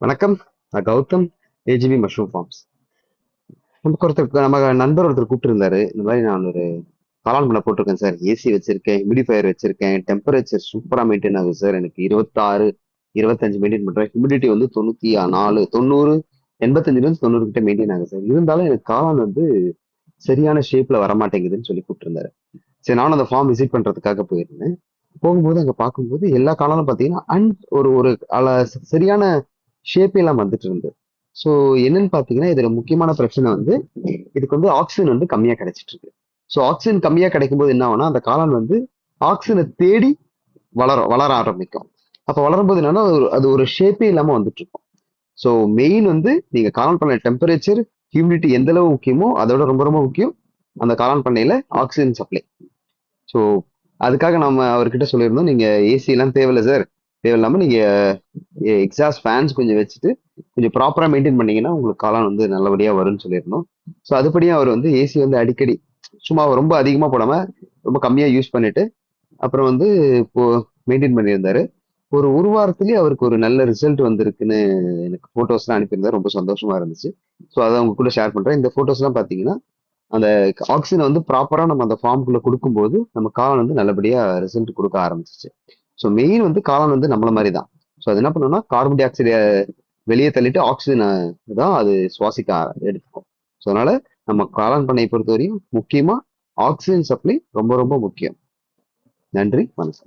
வணக்கம். நான் Gautham, AGP mushroom forms. நம்ம நண்பர் ஒருத்தர் கூப்பிட்டு இருந்தாரு. இந்த மாதிரி நான் ஒரு காளான் பண்ண போட்டிருக்கேன் சார். ஏசி வச்சிருக்கேன், ஹியூமிடிஃபையர் வச்சிருக்கேன், டெம்பரேச்சர் சூப்பரா மெயின்டைன் ஆகுது சார். எனக்கு 26, 25 மெயின்டைன் பண்றேன். ஹியூமிடிட்டி வந்து 94, 90, 85 90 கிட்ட மெயின்டைன் ஆகுது சார். இருந்தாலும் எனக்கு காளான் வந்து சரியான ஷேப்ல வரமாட்டேங்குதுன்னு சொல்லி கூப்பிட்டு இருந்தாரு. சரி, நானும் அந்த ஃபார்ம் விசிட் பண்றதுக்காக போயிருந்தேன். போகும்போது அங்க பார்க்கும்போது எல்லா காளானும் பார்த்தீங்கன்னா ஒரு ஒரு சரியான ஷேப்பே இல்லாம வந்துட்டு இருந்தது. ஸோ என்னன்னு பார்த்தீங்கன்னா இதுல முக்கியமான பிரச்சனை வந்து இதுக்கு வந்து ஆக்சிஜன் வந்து கம்மியா கிடைச்சிட்டு இருக்கு. ஸோ ஆக்சிஜன் கம்மியா கிடைக்கும் போது என்ன ஆகும்னா அந்த காளான் வந்து ஆக்சிஜனை தேடி வளர வளர ஆரம்பிக்கும். அப்ப வளரும்போது என்னன்னா அது ஒரு ஷேப்பே இல்லாம வந்துட்டு இருக்கும். ஸோ மெயின் வந்து நீங்க காளான் பண்ண டெம்பரேச்சர், ஹியூமிடிட்டி எந்த அளவு முக்கியமோ அதோட ரொம்ப ரொம்ப முக்கியம் அந்த காளான் பண்ணையில ஆக்சிஜன் சப்ளை. ஸோ அதுக்காக நம்ம அவர்கிட்ட சொல்லியிருந்தோம், நீங்க ஏசி எல்லாம் தேவையில்லை சார். தேவையில்லாம நீங்க எக்ஸாஸ்ட் ஃபேன்ஸ் கொஞ்சம் வச்சுட்டு கொஞ்சம் ப்ராப்பரா மெயின்டைன் பண்ணீங்கன்னா உங்களுக்கு காளான் வந்து நல்லபடியா வரும்னு சொல்லியிருந்தோம். ஸோ அதுபடியும் அவர் வந்து ஏசி வந்து அடிக்கடி சும்மா ரொம்ப அதிகமா போடாம ரொம்ப கம்மியா யூஸ் பண்ணிட்டு அப்புறம் வந்து இப்போ மெயின்டைன் பண்ணியிருந்தாரு. ஒரு வாரத்திலேயே அவருக்கு ஒரு நல்ல ரிசல்ட் வந்திருக்குன்னு எனக்கு போட்டோஸ்லாம் அனுப்பியிருந்தாரு. ரொம்ப சந்தோஷமா இருந்துச்சு. ஸோ அதை அவங்க கூட ஷேர் பண்றேன். இந்த போட்டோஸ்லாம் பார்த்தீங்கன்னா அந்த ஆக்சிஜன் வந்து ப்ராப்பரா நம்ம அந்த ஃபார்முக்குள்ள கொடுக்கும்போது நம்ம காளான் வந்து நல்லபடியா ரிசல்ட் கொடுக்க ஆரம்பிச்சிச்சு. ஸோ மெயின் வந்து காளான் வந்து நம்மள மாதிரி தான். ஸோ அது என்ன பண்ணணும்னா கார்பன் டை ஆக்சைடை வெளியே தள்ளிட்டு ஆக்சிஜனை தான் அது சுவாசிக்க எடுத்துக்கும். ஸோ அதனால நம்ம காளான் பண்ணையை பொறுத்த வரையும் முக்கியமா ஆக்சிஜன் சப்ளை ரொம்ப ரொம்ப முக்கியம். நன்றி, வணக்கம்.